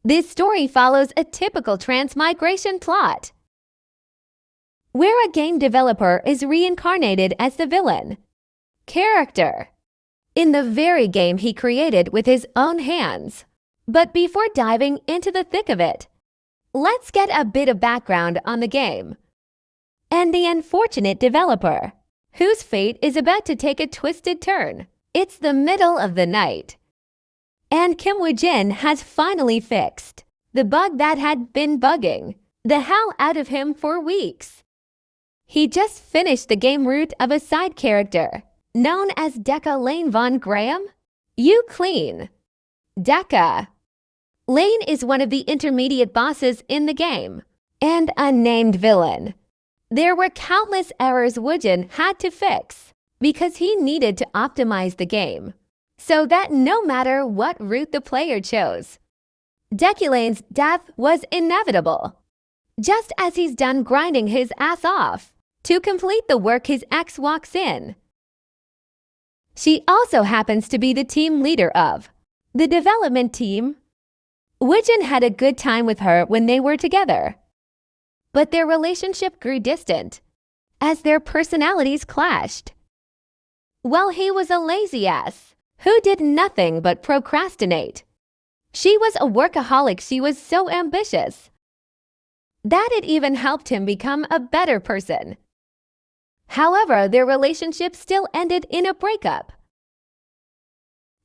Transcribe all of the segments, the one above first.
This story follows a typical transmigration plot, where a game developer is reincarnated as the villain character in the very game he created with his own hands. But before diving into the thick of it, let's get a bit of background on the game and the unfortunate developer, whose fate is about to take a twisted turn. It's the middle of the night, and Kim Woo-jin has finally fixed the bug that had been bugging the hell out of him for weeks. He just finished the game route of a side character known as Deca Lane Von Graham. You clean. Deca Lane is one of the intermediate bosses in the game, and a named villain. There were countless errors Woo-jin had to fix because he needed to optimize the game so that no matter what route the player chose, Deca Lane's death was inevitable, just as he's done grinding his ass off to complete the work his ex walks in. She also happens to be the team leader of the development team. Woo-jin had a good time with her when they were together, but their relationship grew distant as their personalities clashed. Well, he was a lazy ass who did nothing but procrastinate. She was a workaholic. She was so ambitious that it even helped him become a better person. However, their relationship still ended in a breakup,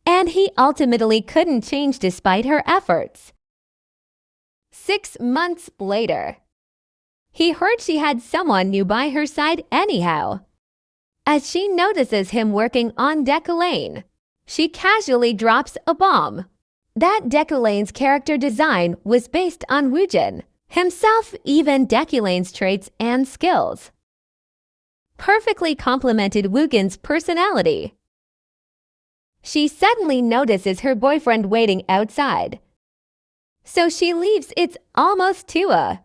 and he ultimately couldn't change despite her efforts. 6 months later, he heard she had someone new by her side anyhow. As she notices him working on Deca Lane, she casually drops a bomb that Deca Lane's character design was based on Woo-jin himself. Even Deca Lane's traits and skills perfectly complemented Woo-jin's personality. She suddenly notices her boyfriend waiting outside, so she leaves. It's almost 2 a.m.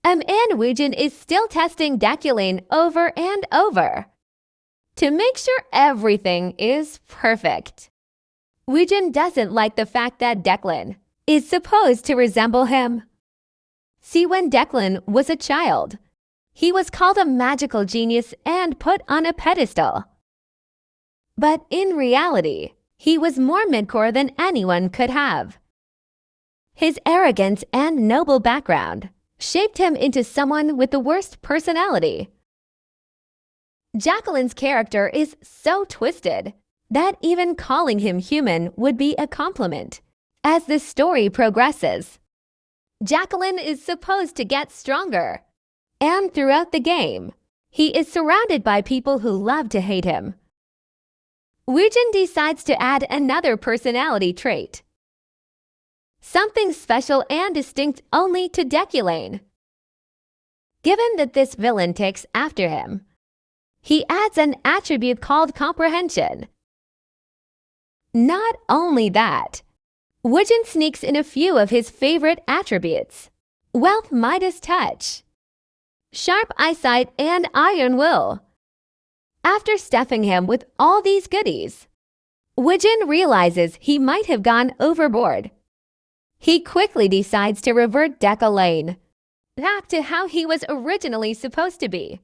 and Woo-jin is still testing Deca Lane over and over to make sure everything is perfect. Woo-jin doesn't like the fact that Deca Lane is supposed to resemble him. See, when Deca Lane was a child, he was called a magical genius and put on a pedestal. But in reality, he was more midcore than anyone could have. His arrogance and noble background shaped him into someone with the worst personality. Jacqueline's character is so twisted that even calling him human would be a compliment. As the story progresses, Jacqueline is supposed to get stronger, and throughout the game, he is surrounded by people who love to hate him. Woo-jin decides to add another personality trait, something special and distinct only to Deca Lane. Given that this villain takes after him, he adds an attribute called comprehension. Not only that, Woo-jin sneaks in a few of his favorite attributes: wealth, Midas touch, sharp eyesight, and iron will. After stuffing him with all these goodies, Woo-jin realizes he might have gone overboard. He quickly decides to revert Deca Lane back to how he was originally supposed to be,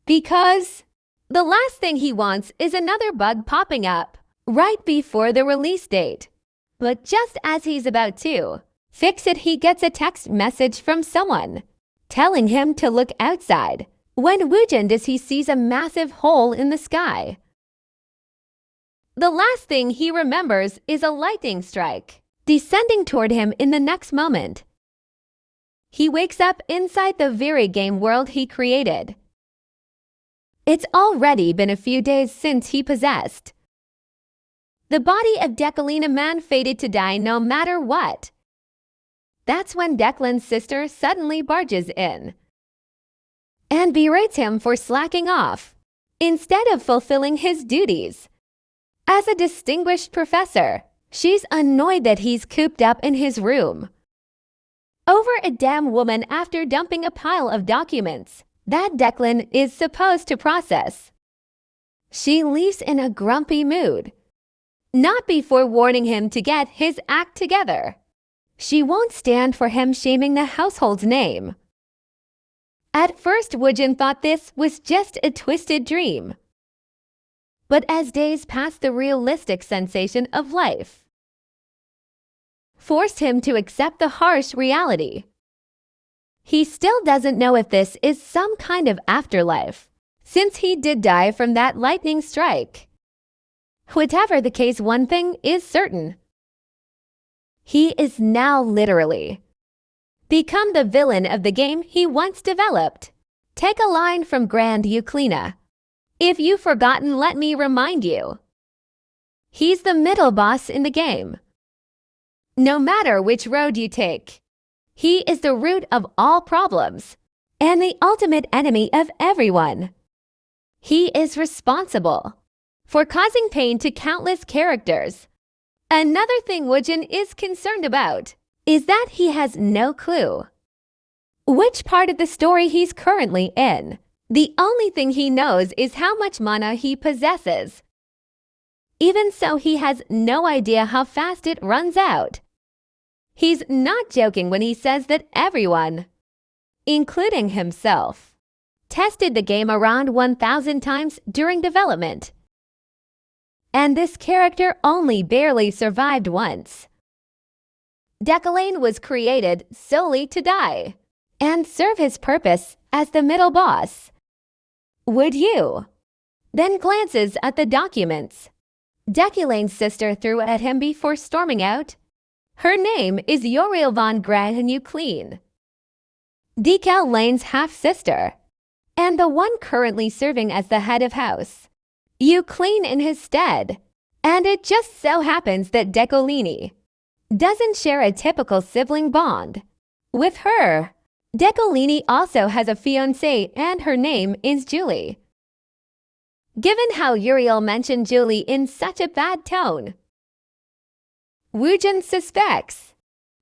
because the last thing he wants is another bug popping up right before the release date. But just as he's about to fix it, he gets a text message from someone telling him to look outside. When Woo-jin does, he sees a massive hole in the sky. The last thing he remembers is a lightning strike descending toward him in the next moment. He wakes up inside the very game world he created. It's already been a few days since he possessed the body of Deca Lane, a man fated to die no matter what. That's when Deca Lane's sister suddenly barges in and berates him for slacking off instead of fulfilling his duties as a distinguished professor. She's annoyed that he's cooped up in his room over a damn woman after dumping a pile of documents that Deca Lane is supposed to process. She leaves in a grumpy mood, not before warning him to get his act together. She won't stand for him shaming the household's name. At first, Woojin thought this was just a twisted dream. But as days passed, the realistic sensation of life forced him to accept the harsh reality. He still doesn't know if this is some kind of afterlife, since he did die from that lightning strike. Whatever the case, one thing is certain. He is now literally become the villain of the game he once developed. Take a line from Grand Euclina. If you've forgotten, let me remind you. He's the middle boss in the game. No matter which road you take, he is the root of all problems and the ultimate enemy of everyone. He is responsible for causing pain to countless characters. Another thing Woojin is concerned about is that he has no clue which part of the story he's currently in. The only thing he knows is how much mana he possesses. Even so, he has no idea how fast it runs out. He's not joking when he says that everyone, including himself, tested the game around 1,000 times during development. And this character only barely survived once. Decalane was created solely to die and serve his purpose as the middle boss. Would you? Then glances at the documents Decalane's sister threw at him before storming out. Her name is Uriel von Grahen-Eucline, Decalane's half-sister, and the one currently serving as the head of house. Eucline in his stead. And it just so happens that Decaline doesn't share a typical sibling bond with her. Decaline also has a fiancée and her name is Julie. Given how Uriel mentioned Julie in such a bad tone, Woojin suspects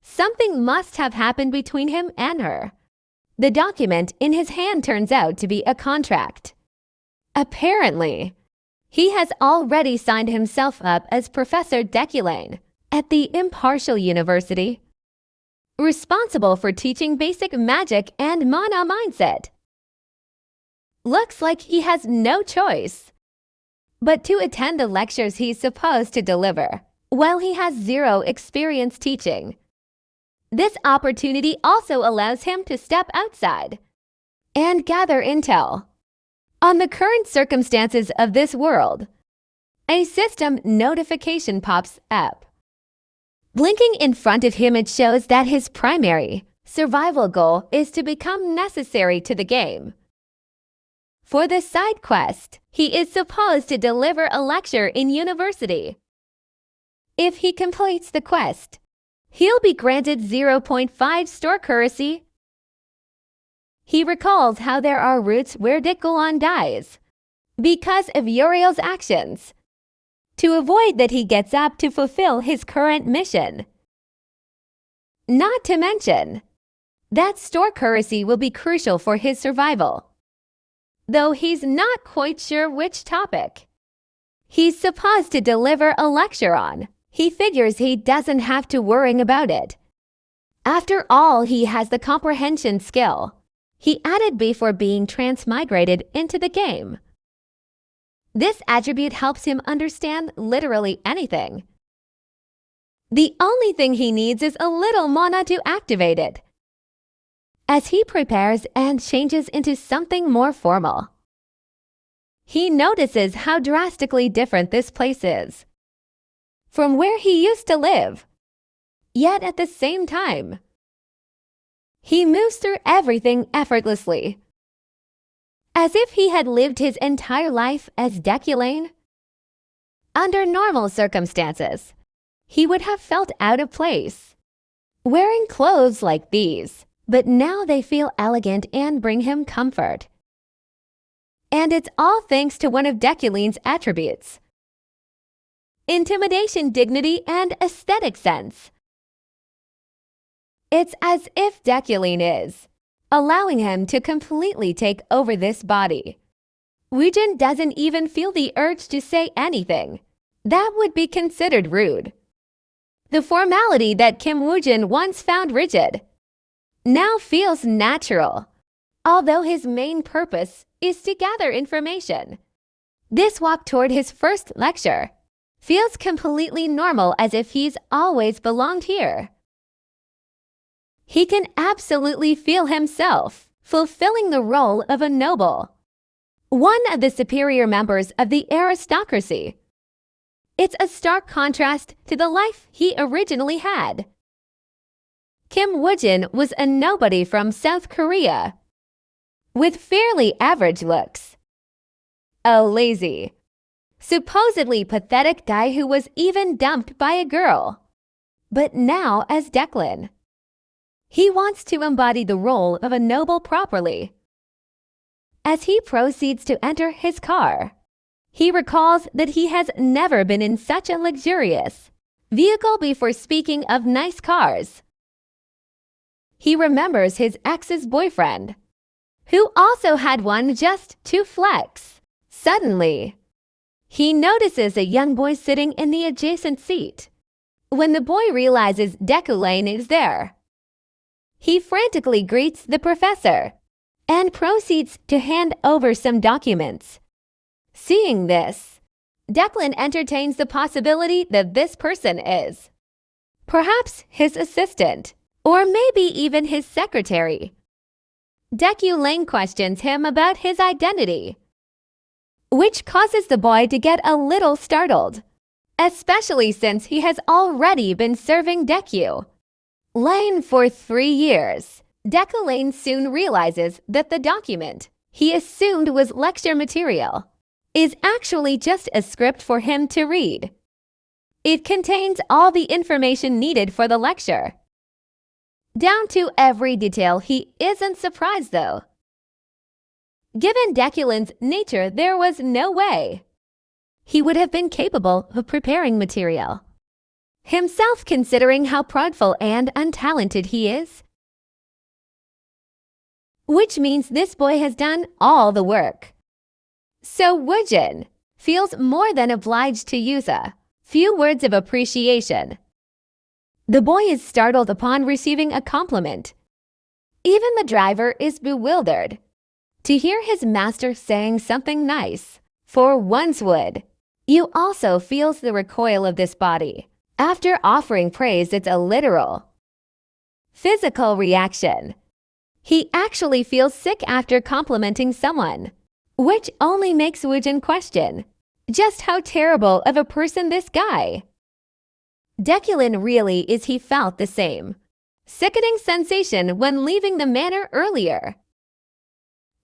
something must have happened between him and her. The document in his hand turns out to be a contract. Apparently, he has already signed himself up as Professor Decalane at the Impartial University, responsible for teaching basic magic and mana mindset. Looks like he has no choice but to attend the lectures he's supposed to deliver, while he has zero experience teaching. This opportunity also allows him to step outside and gather intel on the current circumstances of this world. A system notification pops up. Blinking in front of him, it shows that his primary survival goal is to become necessary to the game. For this side quest, he is supposed to deliver a lecture in university. If he completes the quest, he'll be granted 0.5 store currency. He recalls how there are routes where Decalane dies because of Uriel's actions, to avoid that he gets up to fulfill his current mission. Not to mention that store currency will be crucial for his survival, though he's not quite sure which topic he's supposed to deliver a lecture on. He figures he doesn't have to worry about it. After all, he has the comprehension skill he added before being transmigrated into the game. This attribute helps him understand literally anything. The only thing he needs is a little mana to activate it. As he prepares and changes into something more formal, he notices how drastically different this place is from where he used to live. Yet at the same time, he moves through everything effortlessly, as if he had lived his entire life as Decalane. Under normal circumstances, he would have felt out of place wearing clothes like these, but now they feel elegant and bring him comfort. And it's all thanks to one of Decalane's attributes: intimidation, dignity, and aesthetic sense. It's as if Decalane is allowing him to completely take over this body. Woojin doesn't even feel the urge to say anything that would be considered rude. The formality that Kim Woojin once found rigid now feels natural, although his main purpose is to gather information. This walk toward his first lecture feels completely normal, as if he's always belonged here. He can absolutely feel himself fulfilling the role of a noble, one of the superior members of the aristocracy. It's a stark contrast to the life he originally had. Kim Woojin was a nobody from South Korea, with fairly average looks. A lazy, supposedly pathetic guy who was even dumped by a girl. But now, as Declan, he wants to embody the role of a noble properly. As he proceeds to enter his car, he recalls that he has never been in such a luxurious vehicle before. Speaking of nice cars, he remembers his ex's boyfriend, who also had one just to flex. Suddenly, he notices a young boy sitting in the adjacent seat. When the boy realizes Declan is there, he frantically greets the professor and proceeds to hand over some documents. Seeing this, Declan entertains the possibility that this person is perhaps his assistant, or maybe even his secretary. Declan questions him about his identity, which causes the boy to get a little startled, especially since he has already been serving Declan for 3 years. Declan soon realizes that the document he assumed was lecture material is actually just a script for him to read. It contains all the information needed for the lecture, down to every detail. He isn't surprised, though. Given Declan's nature, there was no way he would have been capable of preparing material himself, considering how prideful and untalented he is. Which means this boy has done all the work. So Woojin feels more than obliged to use a few words of appreciation. The boy is startled upon receiving a compliment. Even the driver is bewildered to hear his master saying something nice. For once, you also feels the recoil of this body. After offering praise, it's a literal physical reaction. He actually feels sick after complimenting someone, which only makes Woojin question just how terrible of a person this guy Declan really is. He felt the same sickening sensation when leaving the manor earlier.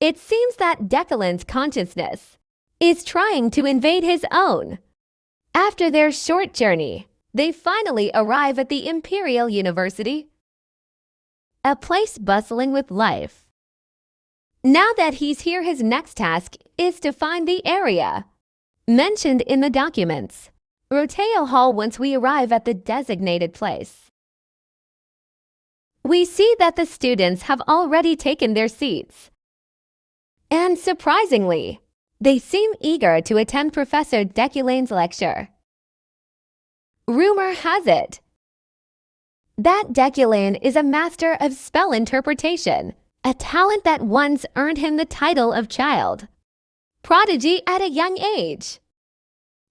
It seems that Declan's consciousness is trying to invade his own. After their short journey, they finally arrive at the Imperial University, a place bustling with life. Now that he's here, his next task is to find the area mentioned in the documents, Roteo Hall. Once we arrive at the designated place, we see that the students have already taken their seats. And surprisingly, they seem eager to attend Professor Declan's lecture. Rumor has it that Declan is a master of spell interpretation, a talent that once earned him the title of child prodigy at a young age.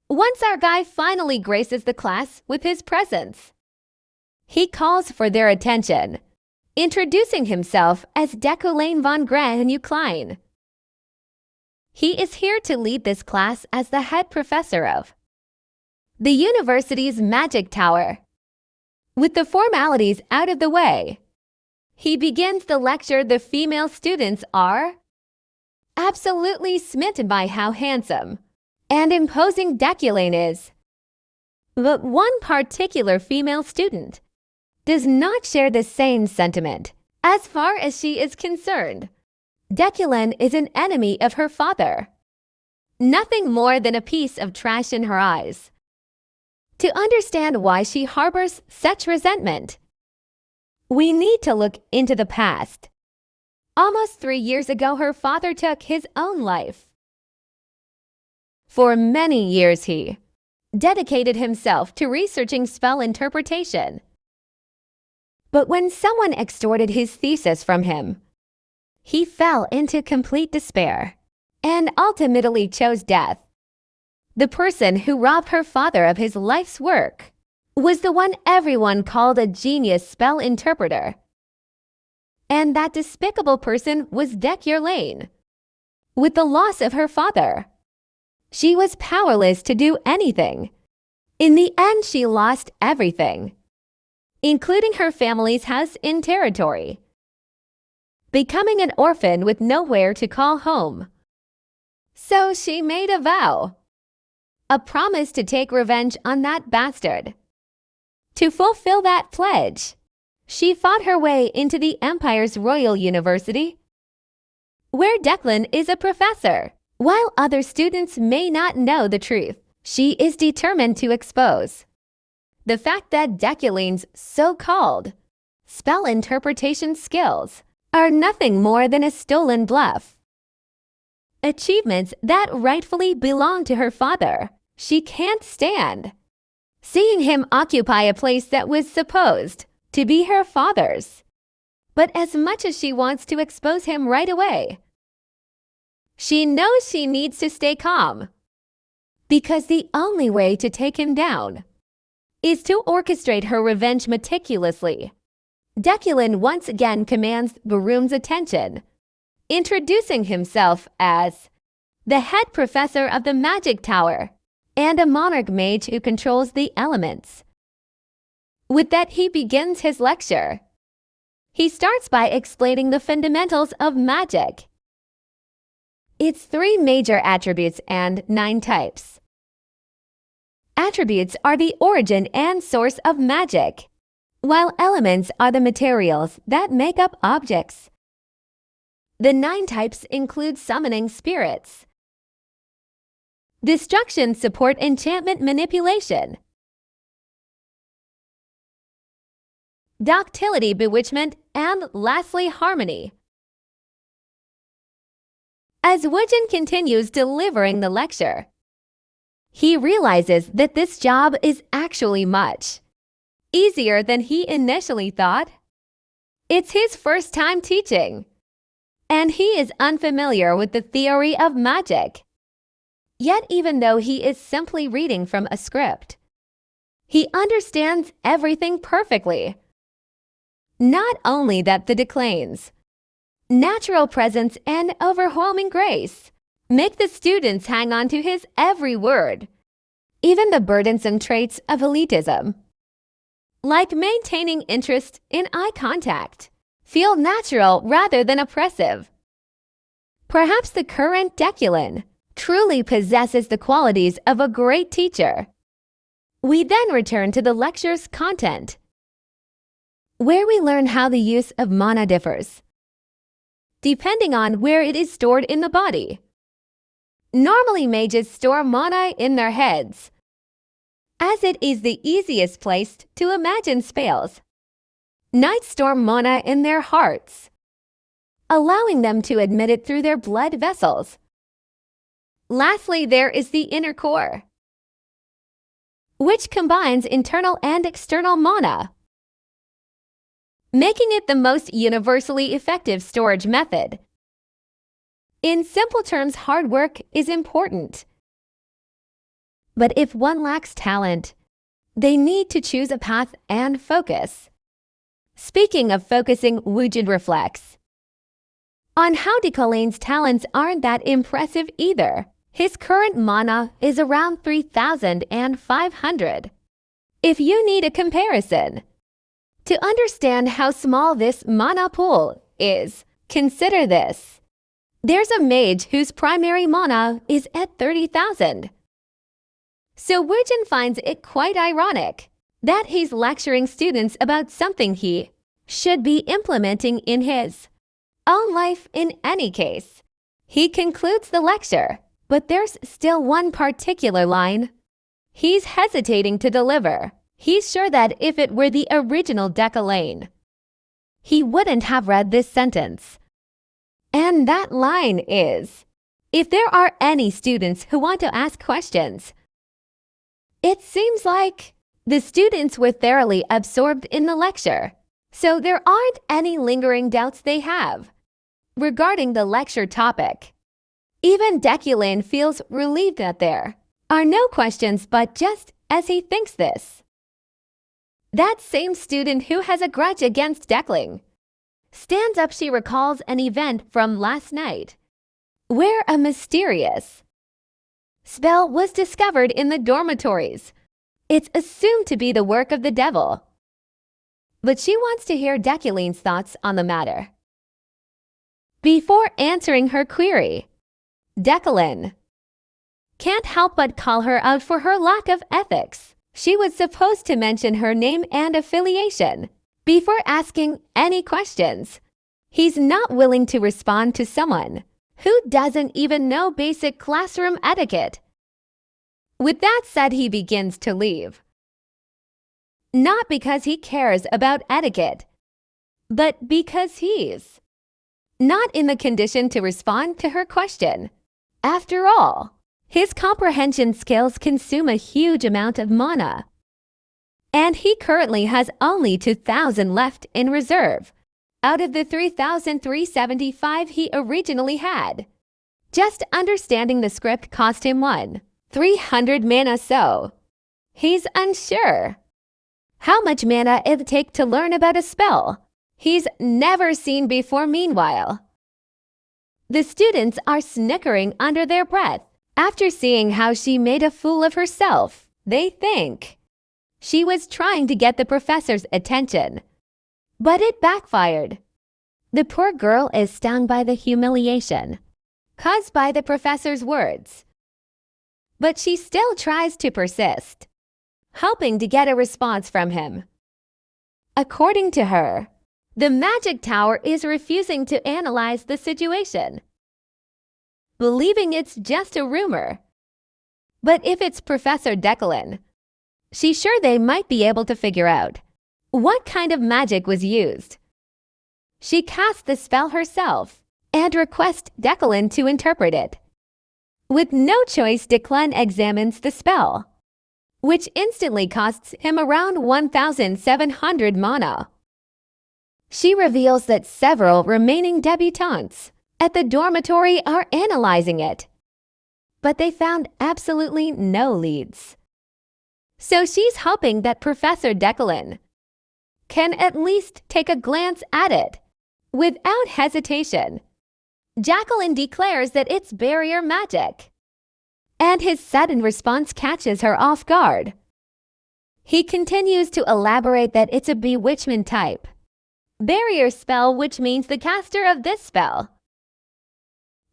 Once our guy finally graces the class with his presence, he calls for their attention, introducing himself as Declan von Granucline. He is here to lead this class as the head professor of the university's magic tower. With the formalities out of the way, he begins the lecture. The female students are absolutely smitten by how handsome and imposing Declan is. But one particular female student does not share the same sentiment. As far as she is concerned, Declan is an enemy of her father, nothing more than a piece of trash in her eyes. To understand why she harbors such resentment, we need to look into the past. Almost 3 years ago, her father took his own life. For many years, he dedicated himself to researching spell interpretation. But when someone extorted his thesis from him, he fell into complete despair and ultimately chose death. The person who robbed her father of his life's work was the one everyone called a genius spell interpreter. And that despicable person was Lane. With the loss of her father, she was powerless to do anything. In the end, she lost everything, including her family's house in territory, becoming an orphan with nowhere to call home. So she made a vow, a promise to take revenge on that bastard. To fulfill that pledge, she fought her way into the Empire's Royal University, where Declan is a professor. While other students may not know the truth, she is determined to expose the fact that Deculane's so-called spell interpretation skills are nothing more than a stolen bluff. Achievements that rightfully belong to her father. She can't stand seeing him occupy a place that was supposed to be her father's. But as much as she wants to expose him right away, she knows she needs to stay calm, because the only way to take him down is to orchestrate her revenge meticulously. Deculin once again commands Baroom's attention, introducing himself as the head professor of the Magic Tower and a monarch mage who controls the elements. With that, he begins his lecture. He starts by explaining the fundamentals of magic, its 3 major attributes and 9 types. Attributes are the origin and source of magic, while elements are the materials that make up objects. The 9 types include summoning spirits, destruction, support, enchantment, manipulation, ductility, bewitchment, and lastly, harmony. As Woojin continues delivering the lecture, he realizes that this job is actually much easier than he initially thought. It's his first time teaching, and he is unfamiliar with the theory of magic. Yet even though he is simply reading from a script, he understands everything perfectly. Not only that, the Declane's natural presence and overwhelming grace make the students hang on to his every word. Even the burdensome traits of elitism, like maintaining interest in eye contact, feel natural rather than oppressive. Perhaps the current Deculin truly possesses the qualities of a great teacher. We then return to the lecture's content, where we learn how the use of mana differs depending on where it is stored in the body. Normally, mages store mana in their heads, as it is the easiest place to imagine spells. Knights store mana in their hearts, allowing them to admit it through their blood vessels. Lastly, there is the inner core, which combines internal and external mana, making it the most universally effective storage method. In simple terms, hard work is important. But if one lacks talent, they need to choose a path and focus. Speaking of focusing, Woojin reflects on how Deculane's talents aren't that impressive either. His current mana is around 3,500. If you need a comparison, to understand how small this mana pool is, consider this. There's a mage whose primary mana is at 30,000. So Woojin finds it quite ironic that he's lecturing students about something he should be implementing in his own life in any case. He concludes the lecture, but there's still one particular line he's hesitating to deliver. He's sure that if it were the original Deculain, he wouldn't have read this sentence. And that line is, if there are any students who want to ask questions, It seems like the students were thoroughly absorbed in the lecture, so there aren't any lingering doubts they have regarding the lecture topic. Even Deculin feels relieved that there are no questions but just as he thinks this. That same student who has a grudge against Deckling stands up. She recalls an event from last night where a mysterious spell was discovered in the dormitories. It's assumed to be the work of the devil, but she wants to hear Deculin's thoughts on the matter. Before answering her query, Deculin can't help but call her out for her lack of ethics. She was supposed to mention her name and affiliation before asking any questions. He's not willing to respond to someone who doesn't even know basic classroom etiquette. With that said, he begins to leave. Not because he cares about etiquette, but because he's not in the condition to respond to her question. After all, his comprehension skills consume a huge amount of mana, and he currently has only 2,000 left in reserve out of the 3,375 he originally had. Just understanding the script cost him 300 mana, so he's unsure how much mana it'd take to learn about a spell he's never seen before. Meanwhile, the students are snickering under their breath. After seeing how she made a fool of herself, they think she was trying to get the professor's attention, but it backfired. The poor girl is stung by the humiliation caused by the professor's words, but she still tries to persist, hoping to get a response from him. According to her, the magic tower is refusing to analyze the situation, believing it's just a rumor. But if it's Professor Deculin, she's sure they might be able to figure out what kind of magic was used. She casts the spell herself and requests Deculin to interpret it. With no choice, Deculin examines the spell, which instantly costs him around 1,700 mana. She reveals that several remaining debutantes at the dormitory are analyzing it, but they found absolutely no leads. So she's hoping that Professor Deculin can at least take a glance at it. Without hesitation, Jacqueline declares that it's barrier magic, and his sudden response catches her off guard. He continues to elaborate that it's a bewitchment type barrier spell, which means the caster of this spell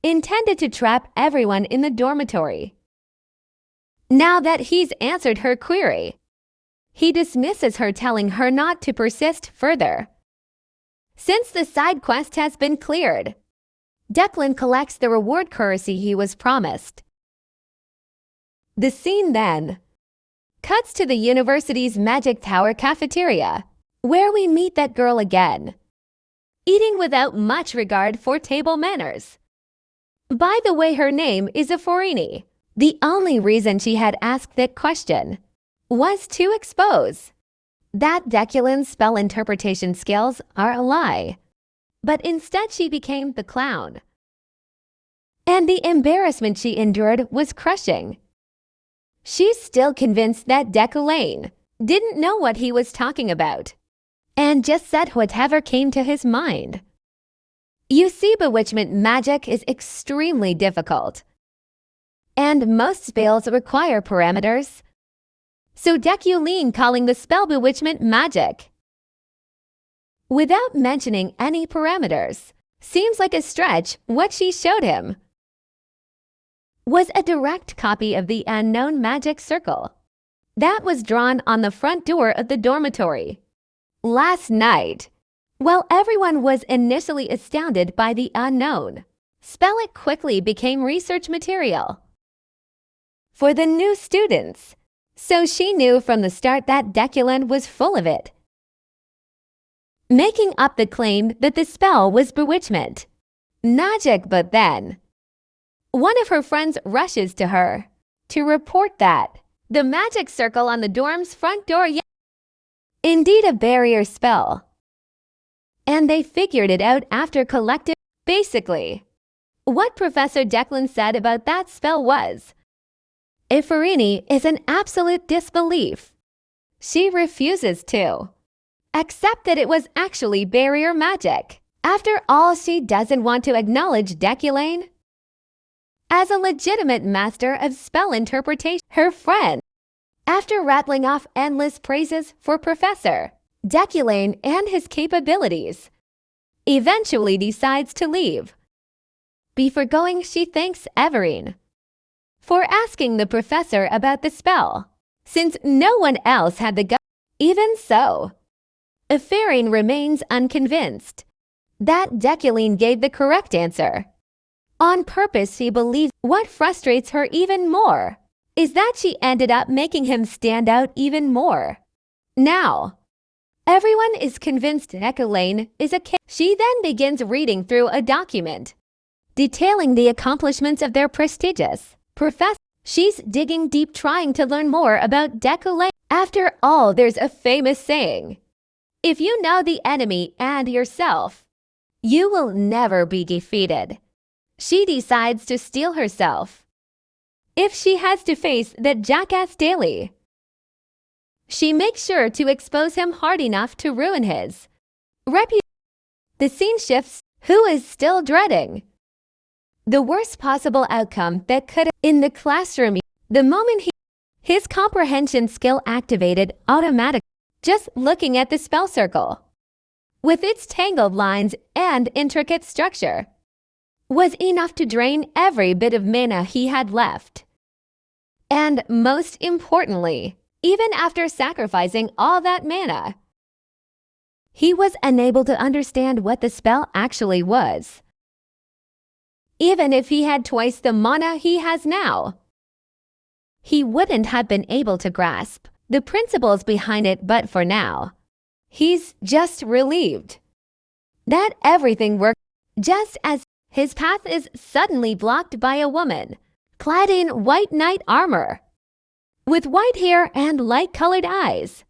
intended to trap everyone in the dormitory. Now that he's answered her query, he dismisses her, telling her not to persist further, since the side quest has been cleared. Deculin collects the reward currency he was promised. The scene then cuts to the university's magic tower cafeteria, where we meet that girl again, eating without much regard for table manners. By the way, her name is Aforini. The only reason she had asked that question was to expose that Deculin's spell interpretation skills are a lie. But instead she became the clown, and the embarrassment she endured was crushing. She's still convinced that Deculin didn't know what he was talking about, and just said whatever came to his mind. You see, bewitchment magic is extremely difficult, and most spells require parameters. So Deculin calling the spell bewitchment magic without mentioning any parameters seems like a stretch. What she showed him was a direct copy of the unknown magic circle that was drawn on the front door of the dormitory last night. While everyone was initially astounded by the unknown spell, it quickly became research material for the new students, so she knew from the start that Deculin was full of it, making up the claim that the spell was bewitchment magic. But then one of her friends rushes to her to report that the magic circle on the dorm's front door. Indeed a barrier spell. And they figured it out after collective. Basically, what Professor Declan said about that spell was, Ifarini is an absolute disbelief. She refuses to accept that it was actually barrier magic. After all, she doesn't want to acknowledge Declan as a legitimate master of spell interpretation. Her friend, after rattling off endless praises for Professor Declan and his capabilities, eventually decides to leave. Before going, she thanks Everine for asking the professor about the spell, since no one else had the guts. Even so, Everine remains unconvinced that Declan gave the correct answer. On purpose, he believes. What frustrates her even more is that she ended up making him stand out even more. Now, everyone is convinced Declan is a kid. She then begins reading through a document detailing the accomplishments of their prestigious professor. She's digging deep, trying to learn more about Declan. After all, there's a famous saying, if you know the enemy and yourself, you will never be defeated. She decides to steel herself if she has to face that jackass daily. She makes sure to expose him hard enough to ruin his reputation. The scene shifts. Who is still dreading the worst possible outcome that could in the classroom? The moment his comprehension skill activated automatically, just looking at the spell circle with its tangled lines and intricate structure was enough to drain every bit of mana he had left. And most importantly, even after sacrificing all that mana, he was unable to understand what the spell actually was. Even if he had twice the mana he has now, he wouldn't have been able to grasp the principles behind it. But for now, he's just relieved that everything worked, just as his path is suddenly blocked by a woman clad in white knight armor, with white hair and light-colored eyes.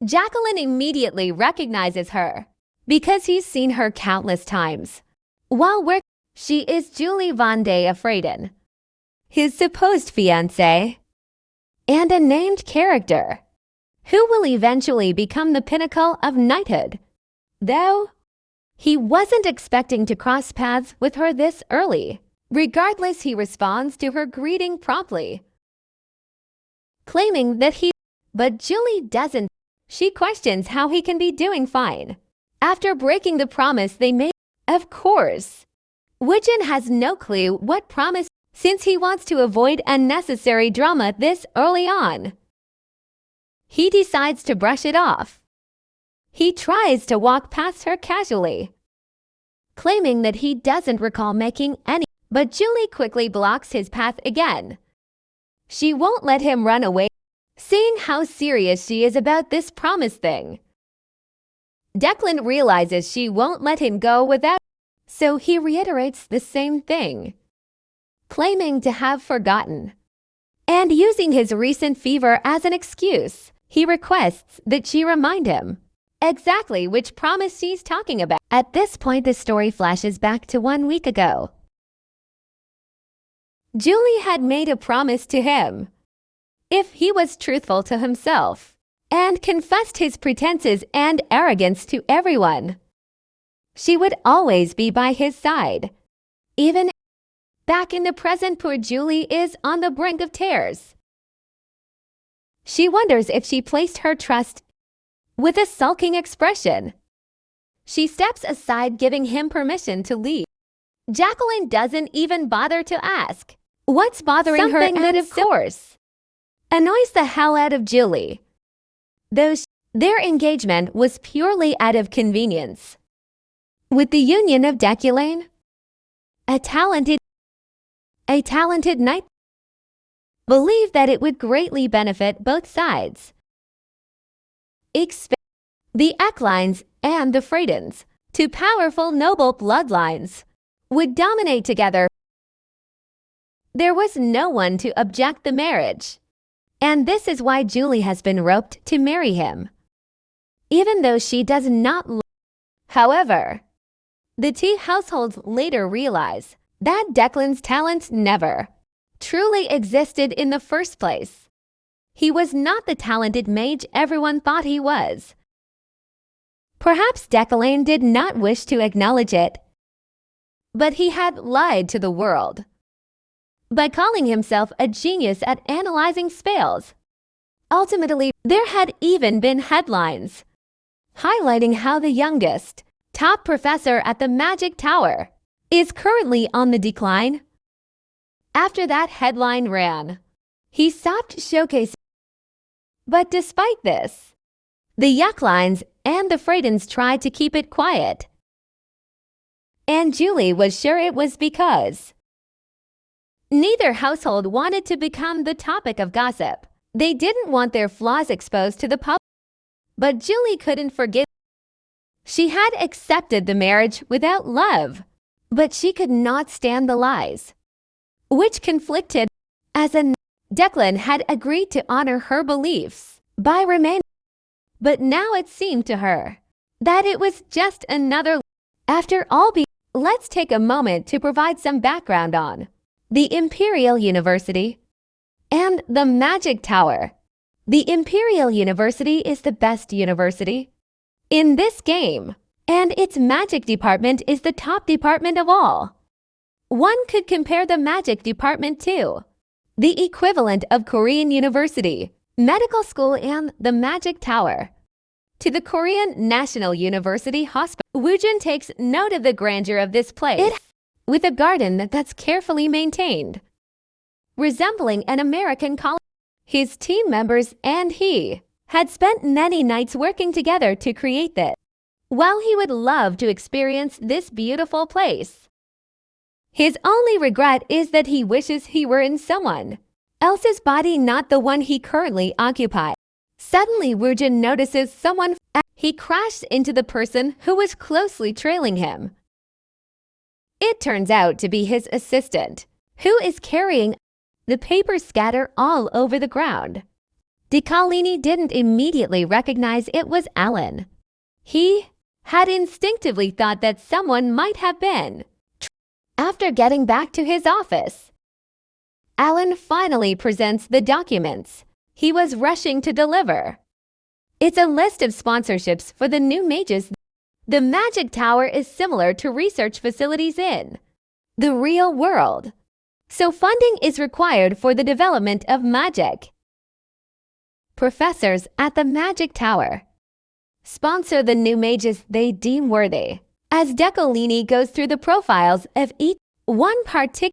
Jacqueline immediately recognizes her because he's seen her countless times while working. She is Julie Von de Afraden, his supposed fiancée, and a named character who will eventually become the pinnacle of knighthood. Though he wasn't expecting to cross paths with her this early. Regardless, he responds to her greeting promptly, claiming that but Julie doesn't. She questions how he can be doing fine after breaking the promise they made. Of course, Wiccan has no clue what promise, since he wants to avoid unnecessary drama this early on. He decides to brush it off. He tries to walk past her casually, claiming that he doesn't recall making any, but Julie quickly blocks his path again. She won't let him run away, seeing how serious she is about this promise thing. Declan realizes she won't let him go without, so he reiterates the same thing, claiming to have forgotten. And using his recent fever as an excuse, he requests that she remind him exactly which promise she's talking about. At this point, the story flashes back to 1 week ago. Julie had made a promise to him if he was truthful to himself and confessed his pretenses and arrogance to everyone, she would always be by his side. Even back in the present, poor Julie is on the brink of tears. She wonders if she placed her trust. With a sulking expression, she steps aside, giving him permission to leave. Jacqueline doesn't even bother to ask what's bothering her, and that of course annoys the hell out of Julie, though their engagement was purely out of convenience. With the union of Declan, a talented knight, believed that it would greatly benefit both sides. The Ecklines and the Freydens, two powerful noble bloodlines, would dominate together. There was no one to object the marriage. And this is why Julie has been roped to marry him, even though she does not. However, the two households later realize that Declan's talents never truly existed in the first place. He was not the talented mage everyone thought he was. Perhaps Declan did not wish to acknowledge it, but he had lied to the world by calling himself a genius at analyzing spells. Ultimately, there had even been headlines highlighting how the youngest, top professor at the Magic Tower is currently on the decline. After that headline ran, he stopped showcasing. But despite this, the Yucklines and the Freydens tried to keep it quiet. And Julie was sure it was because neither household wanted to become the topic of gossip. They didn't want their flaws exposed to the public. But Julie couldn't forgive. She had accepted the marriage without love, but she could not stand the lies, which conflicted. Declan had agreed to honor her beliefs by remaining, but now it seemed to her that it was just another. After all, let's take a moment to provide some background on the Imperial University and the Magic Tower. The Imperial University is the best university in this game, and its magic department is the top department of all. One could compare the magic department to the equivalent of Korean University, Medical School, and the Magic Tower to the Korean National University Hospital. Woojin takes note of the grandeur of this place, with a garden that's carefully maintained, resembling an American college. His team members and he had spent many nights working together to create this. While he would love to experience this beautiful place, his only regret is that he wishes he were in someone else's body, not the one he currently occupied. Suddenly, Woojin notices someone. He crashed into the person who was closely trailing him. It turns out to be his assistant, who is carrying the papers scatter all over the ground. DeCalini didn't immediately recognize it was Alan. He had instinctively thought that someone might have been. After getting back to his office, Alan finally presents the documents he was rushing to deliver. It's a list of sponsorships for the new mages. The Magic Tower is similar to research facilities in the real world, so funding is required for the development of magic. Professors at the Magic Tower sponsor the new mages they deem worthy. As Decolini goes through the profiles of each one particular,